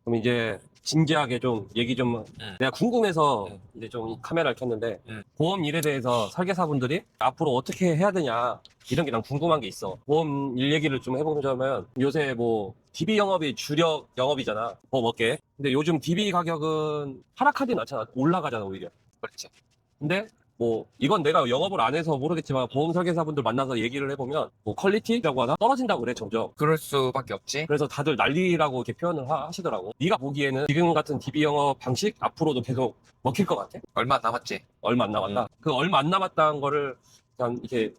그럼 이제 진지하게 좀 얘기 좀 내가 궁금해서 이제 좀 카메라를 켰는데 보험 일에 대해서 설계사분들이 앞으로 어떻게 해야 되냐 이런 게 난 궁금한 게 있어. 보험 일 얘기를 좀 해보자면 요새 뭐 DB 영업이 주력 영업이잖아. 보험업계. 근데 요즘 DB 가격은 하락하진 않잖아. 올라가잖아 오히려. 그렇지. 근데 뭐 이건 내가 영업을 안 해서 모르겠지만 보험 설계사분들 만나서 얘기를 해보면 뭐 퀄리티라고 하나 떨어진다고 그래 점점. 그럴 수밖에 없지. 그래서 다들 난리라고 이렇게 표현을 하시더라고. 네가 보기에는 지금 같은 DB 영업 방식 앞으로도 계속 먹힐 것 같아? 얼마 안 남았지. 얼마 안 남았다. 그 얼마 안 남았다는 거를 그냥 이렇게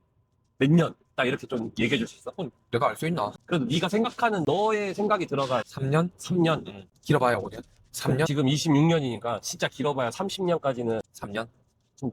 몇 년, 딱 이렇게 좀 얘기해 줄 수 있어? 내가 알 수 있나? 그래도 네가 생각하는 너의 생각이 들어가 3년? 3년. 길어봐야 5년? 3년? 지금 26년이니까 진짜 길어봐야 30년까지는 3년?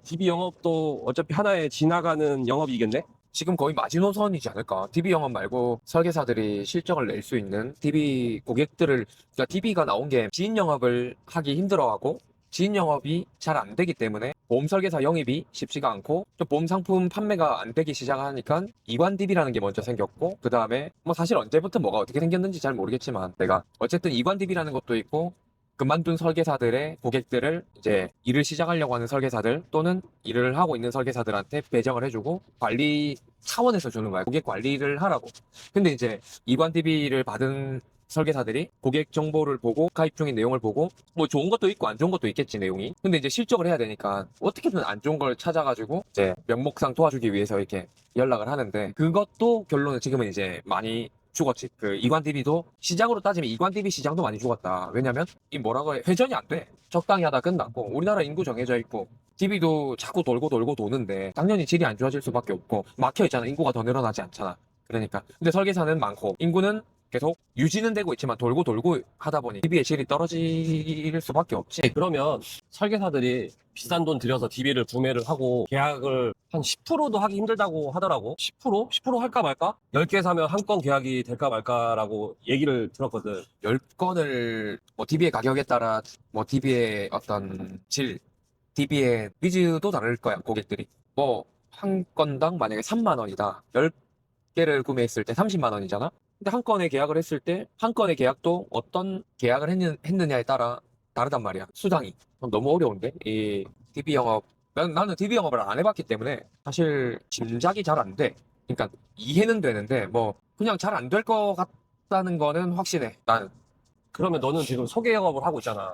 DB 영업도 어차피 하나의 지나가는 영업이겠네? 지금 거의 마지노선이지 않을까? DB 영업 말고 설계사들이 실적을 낼 수 있는 DB 고객들을, 그러니까 DB가 나온 게 지인 영업을 하기 힘들어하고 지인 영업이 잘 안 되기 때문에 보험 설계사 영입이 쉽지가 않고 또 보험 상품 판매가 안 되기 시작하니까 이관 DB라는 게 먼저 생겼고 그 다음에 뭐 사실 언제부터 뭐가 어떻게 생겼는지 잘 모르겠지만 내가 어쨌든 이관 DB라는 것도 있고 그만둔 설계사들의 고객들을 이제 일을 시작하려고 하는 설계사들 또는 일을 하고 있는 설계사들한테 배정을 해주고 관리 차원에서 주는 거야. 고객 관리를 하라고. 근데 이제 이관 DB를 받은 설계사들이 고객 정보를 보고 가입 중인 내용을 보고 뭐 좋은 것도 있고 안 좋은 것도 있겠지 내용이. 근데 이제 실적을 해야 되니까 어떻게든 안 좋은 걸 찾아가지고 이제 명목상 도와주기 위해서 이렇게 연락을 하는데 그것도 결론은 지금은 이제 많이 죽었지. 그 이관 DB도 시장으로 따지면 이관 DB 시장도 많이 죽었다. 왜냐면 이 뭐라고 해 회전이 안 돼. 적당히 하다 끝났고 우리나라 인구 정해져 있고 DB도 자꾸 돌고 돌고 도는데 당연히 질이 안 좋아질 수밖에 없고 막혀 있잖아. 인구가 더 늘어나지 않잖아. 그러니까 근데 설계사는 많고 인구는 계속 유지는 되고 있지만 돌고 돌고 하다 보니 DB의 질이 떨어질 수밖에 없지. 그러면 설계사들이 비싼 돈 들여서 DB를 구매를 하고 계약을 한 10%도 하기 힘들다고 하더라고. 10%? 10% 할까 말까? 10개 사면 한 건 계약이 될까 말까라고 얘기를 들었거든. 10건을 뭐 DB의 가격에 따라 뭐 DB의 어떤 질, DB의 니즈도 다를 거야, 고객들이. 뭐 한 건당 만약에 3만 원이다. 10개를 구매했을 때 30만 원이잖아. 근데 한 건에 계약을 했을 때 한 건의 계약도 어떤 계약을 했느냐에 따라 다르단 말이야. 수당이. 너무 어려운데? 이 DB 영업. 나는 DB 영업을 안 해봤기 때문에 사실 짐작이 잘 안 돼. 그러니까 이해는 되는데 뭐 그냥 잘 안 될 것 같다는 거는 확신해. 나는. 그러면 너는 지금 소개 영업을 하고 있잖아.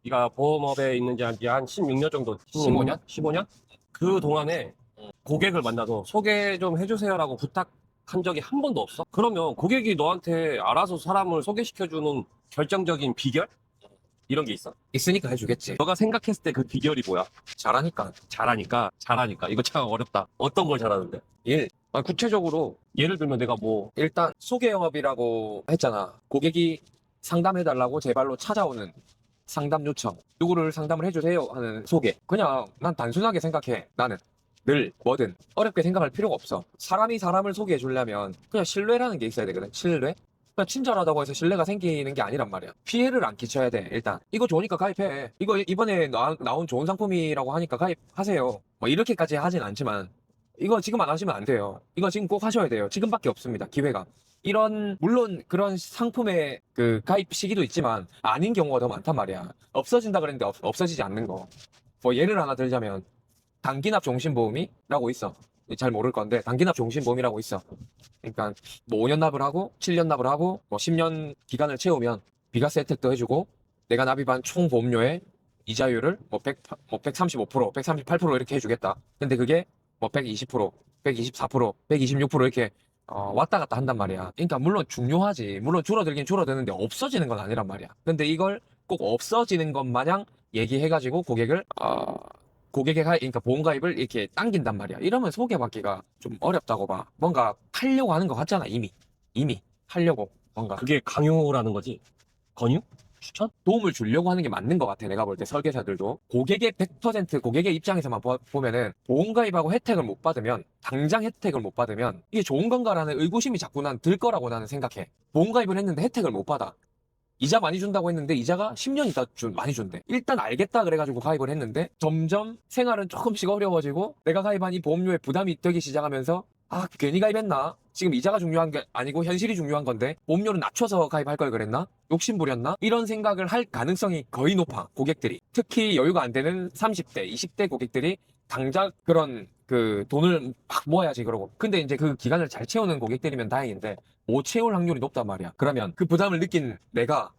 네가 보험업에 있는 지 한 16년 정도. 15년? 15년? 그 동안에 고객을 만나서 소개 좀 해주세요라고 부탁한 적이 한 번도 없어? 그러면 고객이 너한테 알아서 사람을 소개시켜주는 결정적인 비결? 이런 게 있어? 있으니까 해주겠지. 너가 생각했을 때 그 비결이 뭐야? 잘하니까. 잘하니까. 이거 참 어렵다. 어떤 걸 잘하는데? 일. 구체적으로 예를 들면 내가 뭐 일단 소개 영업이라고 했잖아. 고객이 상담해달라고 제 발로 찾아오는 상담 요청. 누구를 상담을 해주세요 하는 소개. 그냥 난 단순하게 생각해. 나는 늘 뭐든 어렵게 생각할 필요가 없어. 사람이 사람을 소개해 주려면 그냥 신뢰라는 게 있어야 되거든. 신뢰? 그냥 친절하다고 해서 신뢰가 생기는 게 아니란 말이야. 피해를 안 끼쳐야 돼. 일단 이거 좋으니까 가입해. 이거 이번에 나온 좋은 상품이라고 하니까 가입하세요. 뭐 이렇게까지 하진 않지만 이거 지금 안 하시면 안 돼요. 이거 지금 꼭 하셔야 돼요. 지금밖에 없습니다. 기회가. 이런 물론 그런 상품의 그 가입 시기도 있지만 아닌 경우가 더 많단 말이야. 없어진다 그랬는데 없어지지 않는 거. 뭐 예를 하나 들자면 단기납 종신보험이라고 있어. 잘 모를 건데 단기납 종신보험이라고 있어. 그러니까 뭐 5년 납을 하고 7년 납을 하고 뭐 10년 기간을 채우면 비과세 혜택도 해주고 내가 납입한 총 보험료의 이자율을 뭐 135%, 138% 이렇게 해주겠다. 근데 그게 뭐 120%, 124%, 126% 이렇게 왔다 갔다 한단 말이야. 그러니까 물론 중요하지. 물론 줄어들긴 줄어드는데 없어지는 건 아니란 말이야. 근데 이걸 꼭 없어지는 것 마냥 얘기해가지고 그러니까 보험 가입을 이렇게 당긴단 말이야. 이러면 소개받기가 좀 어렵다고 봐. 뭔가 하려고 하는 것 같잖아, 이미 하려고 뭔가 그게 강요라는 거지. 권유? 추천? 도움을 주려고 하는 게 맞는 것 같아. 내가 볼 때 설계사들도 고객의 100% 고객의 입장에서만 보면은 보험 가입하고 혜택을 못 받으면 당장 혜택을 못 받으면 이게 좋은 건가라는 의구심이 자꾸 난 들 거라고 나는 생각해. 보험 가입을 했는데 혜택을 못 받아. 이자 많이 준다고 했는데 이자가 10년 있다 많이 준대. 일단 알겠다 그래가지고 가입을 했는데 점점 생활은 조금씩 어려워지고 내가 가입한 이 보험료에 부담이 되기 시작하면서 아, 괜히 가입했나? 지금 이자가 중요한 게 아니고 현실이 중요한 건데 보험료를 낮춰서 가입할 걸 그랬나? 욕심 부렸나? 이런 생각을 할 가능성이 거의 높아, 고객들이. 특히 여유가 안 되는 30대, 20대 고객들이 당장 그런 그 돈을 막 모아야지 그러고. 근데 이제 그 기간을 잘 채우는 고객들이면 다행인데 못 채울 확률이 높단 말이야. 그러면 그 부담을 느낀 내가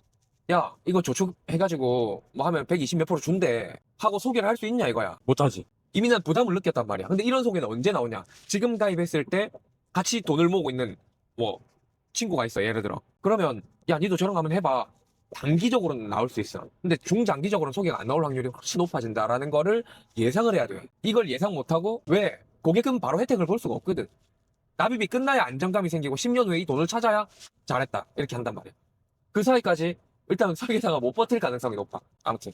야, 이거 저축해가지고 뭐 하면 120 몇 프로 준대 하고 소개를 할 수 있냐 이거야. 못하지. 이미 난 부담을 느꼈단 말이야. 근데 이런 소개는 언제 나오냐? 지금 가입했을 때 같이 돈을 모으고 있는 뭐 친구가 있어, 예를 들어. 그러면 야, 니도 저런 거 한번 해봐. 단기적으로는 나올 수 있어. 근데 중장기적으로는 소개가 안 나올 확률이 훨씬 높아진다라는 거를 예상을 해야 돼. 이걸 예상 못하고 왜? 고객은 바로 혜택을 볼 수가 없거든. 납입이 끝나야 안정감이 생기고 10년 후에 이 돈을 찾아야 잘했다 이렇게 한단 말이야. 그 사이까지 일단 설계사가 못 버틸 가능성이 높아. 아무튼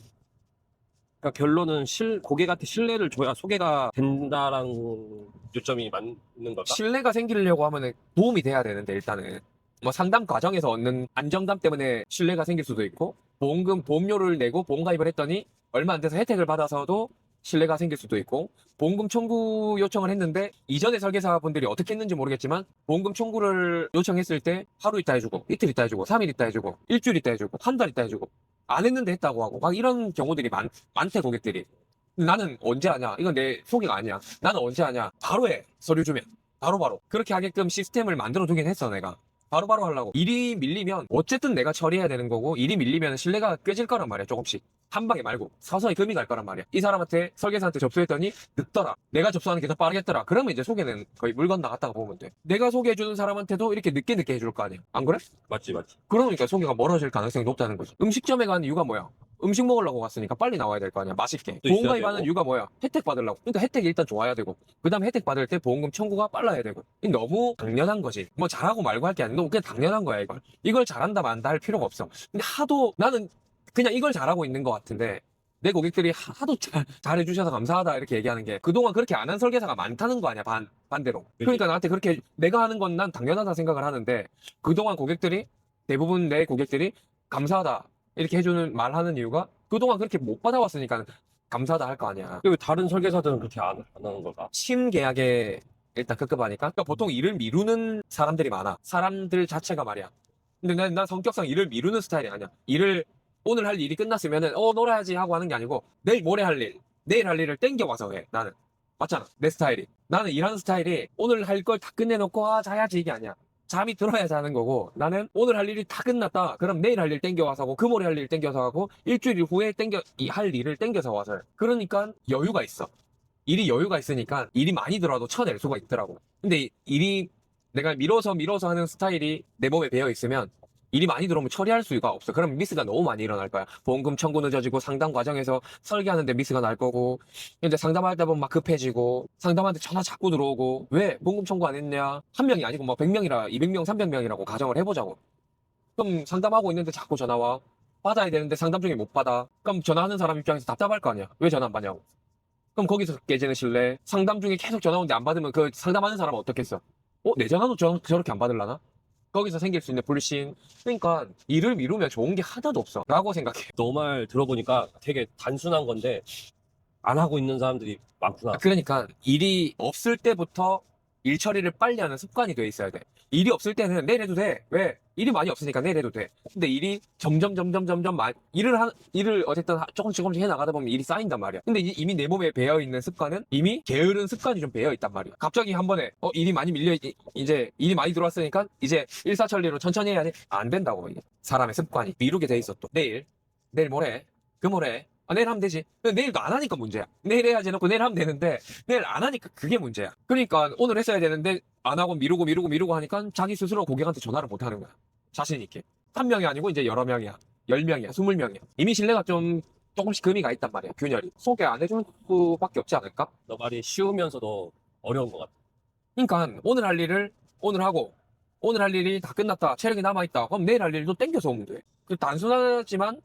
그러니까 결론은 고객한테 신뢰를 줘야 소개가 된다라는 요점이 맞는 걸까? 신뢰가 생기려고 하면은 도움이 돼야 되는데, 일단은 뭐 상담 과정에서 얻는 안정감 때문에 신뢰가 생길 수도 있고, 보험료를 내고 보험 가입을 했더니 얼마 안 돼서 혜택을 받아서도 신뢰가 생길 수도 있고, 보험금 청구 요청을 했는데 이전에 설계사분들이 어떻게 했는지 모르겠지만 보험금 청구를 요청했을 때 하루 있다 해주고, 이틀 있다 해주고, 3일 있다 해주고, 일주일 있다 해주고, 한 달 있다 해주고, 안 했는데 했다고 하고 막 이런 경우들이 많대, 고객들이. 나는 언제 하냐? 이건 내 소개가 아니야. 나는 언제 하냐? 바로 해. 서류 주면. 바로바로. 그렇게 하게끔 시스템을 만들어 두긴 했어, 내가. 바로바로 하려고. 일이 밀리면 어쨌든 내가 처리해야 되는 거고, 일이 밀리면 신뢰가 깨질 거란 말이야, 조금씩. 한 방에 말고 서서히 금이 갈 거란 말이야. 이 사람한테, 설계사한테 접수했더니 늦더라. 내가 접수하는 게 더 빠르겠더라. 그러면 이제 소개는 거의 물 건너갔다고 보면 돼. 내가 소개해주는 사람한테도 이렇게 늦게 해줄 거 아니야. 안 그래? 맞지, 맞지. 그러니까 소개가 멀어질 가능성이 높다는 거지. 음식점에 가는 이유가 뭐야? 음식 먹으려고 갔으니까 빨리 나와야 될 거 아니야. 맛있게. 또 보험 있어야 가입하는 되고. 이유가 뭐야? 혜택 받으려고. 그러니까 혜택이 일단 좋아야 되고, 그 다음에 혜택 받을 때 보험금 청구가 빨라야 되고. 이게 너무 당연한 거지. 뭐 잘하고 말고 할 게 아니고 그냥 당연한 거야, 이걸. 이걸 잘한다 만다 할 필요가 없어. 근데 하도 나는 그냥 이걸 잘하고 있는 것 같은데, 내 고객들이 하도 잘해주셔서 감사하다 이렇게 얘기하는 게, 그동안 그렇게 안 한 설계사가 많다는 거 아니야, 반대로. 그러니까 나한테 그렇게 내가 하는 건 난 당연하다 생각을 하는데, 그동안 고객들이, 대부분 내 고객들이 감사하다 이렇게 해주는 말하는 이유가, 그동안 그렇게 못 받아왔으니까 감사하다 할 거 아니야. 왜 다른 설계사들은 그렇게 안 하는 걸까? 신계약에 일단 급급하니까. 그러니까 보통 일을 미루는 사람들이 많아. 사람들 자체가 말이야. 근데 난 성격상 일을 미루는 스타일이 아니야. 오늘 할 일이 끝났으면은 놀아야지 하고 하는 게 아니고, 내일 모레 할 일, 내일 할 일을 땡겨와서 해. 나는 맞잖아, 내 스타일이. 나는 일하는 스타일이 오늘 할 걸 다 끝내놓고 자야지 이게 아니야. 잠이 들어야 자는 거고, 나는 오늘 할 일이 다 끝났다 그럼 내일 할 일 땡겨와서 하고, 그 모레 할 일 땡겨서 하고, 일주일 후에 할 일을 땡겨서 와서 해. 그러니까 여유가 있어. 일이 여유가 있으니까 일이 많이 들어와도 쳐낼 수가 있더라고. 근데 일이 내가 밀어서 하는 스타일이 내 몸에 배어 있으면, 일이 많이 들어오면 처리할 수가 없어. 그럼 미스가 너무 많이 일어날 거야. 보험금 청구 늦어지고, 상담 과정에서 설계하는데 미스가 날 거고, 이제 상담할 때 보면 막 급해지고, 상담한테 전화 자꾸 들어오고, 왜 보험금 청구 안 했냐? 한 명이 아니고 막 100명이라 200명 300명이라고 가정을 해보자고. 그럼 상담하고 있는데 자꾸 전화 와. 받아야 되는데 상담 중에 못 받아. 그럼 전화하는 사람 입장에서 답답할 거 아니야. 왜 전화 안 받냐고. 그럼 거기서 깨지는 신뢰. 상담 중에 계속 전화 오는데 안 받으면 그 상담하는 사람은 어떻겠어? 내 전화도 저렇게 안 받을라나? 거기서 생길 수 있는 불신. 그러니까 일을 미루면 좋은 게 하나도 없어 라고 생각해. 너 말 들어보니까 되게 단순한 건데 안 하고 있는 사람들이 많구나. 그러니까 일이 없을 때부터 일 처리를 빨리 하는 습관이 돼 있어야 돼. 일이 없을 때는 내일 해도 돼. 왜? 일이 많이 없으니까 내일 해도 돼. 근데 일이 점점 일을 어쨌든 조금씩 해 나가다 보면 일이 쌓인단 말이야. 근데 이미 내 몸에 배어 있는 습관은, 이미 게으른 습관이 좀 배어 있단 말이야. 갑자기 한 번에 일이 많이 이제 일이 많이 들어왔으니까 이제 일사천리로 천천히 해야 돼. 안 된다고. 이게 사람의 습관이 미루게 돼 있어. 또 내일 모레, 그 모레, 내일 하면 되지. 근데 내일도 안 하니까 문제야. 내일 해야지 해놓고 내일 하면 되는데, 내일 안 하니까 그게 문제야. 그러니까 오늘 했어야 되는데 안 하고 미루고 하니까 자기 스스로 고객한테 전화를 못 하는 거야. 자신 있게. 한 명이 아니고 이제 여러 명이야. 10명이야. 20명이야. 이미 신뢰가 조금씩 금이 가 있단 말이야. 균열이. 소개 안 해줄 수밖에 없지 않을까? 너 말이 쉬우면서도 어려운 것 같아. 그러니까 오늘 할 일을 오늘 하고, 오늘 할 일이 다 끝났다, 체력이 남아있다, 그럼 내일 할 일도 땡겨서 오면 돼. 그 단순하지만,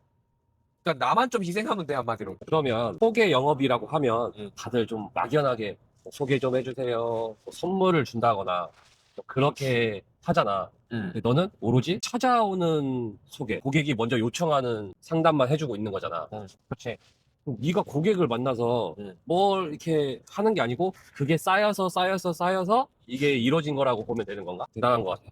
그러니까 나만 좀 희생하면 돼, 한마디로. 그러면 소개 영업이라고 하면 응. 다들 좀 막연하게 소개 좀 해주세요. 뭐 선물을 준다거나 뭐 그렇게 하잖아. 근데 너는 오로지 찾아오는 소개, 고객이 먼저 요청하는 상담만 해주고 있는 거잖아. 그렇지. 네가 고객을 만나서 응. 뭘 이렇게 하는 게 아니고 그게 쌓여서 이게 이루어진 거라고 보면 되는 건가? 대단한 것 같아.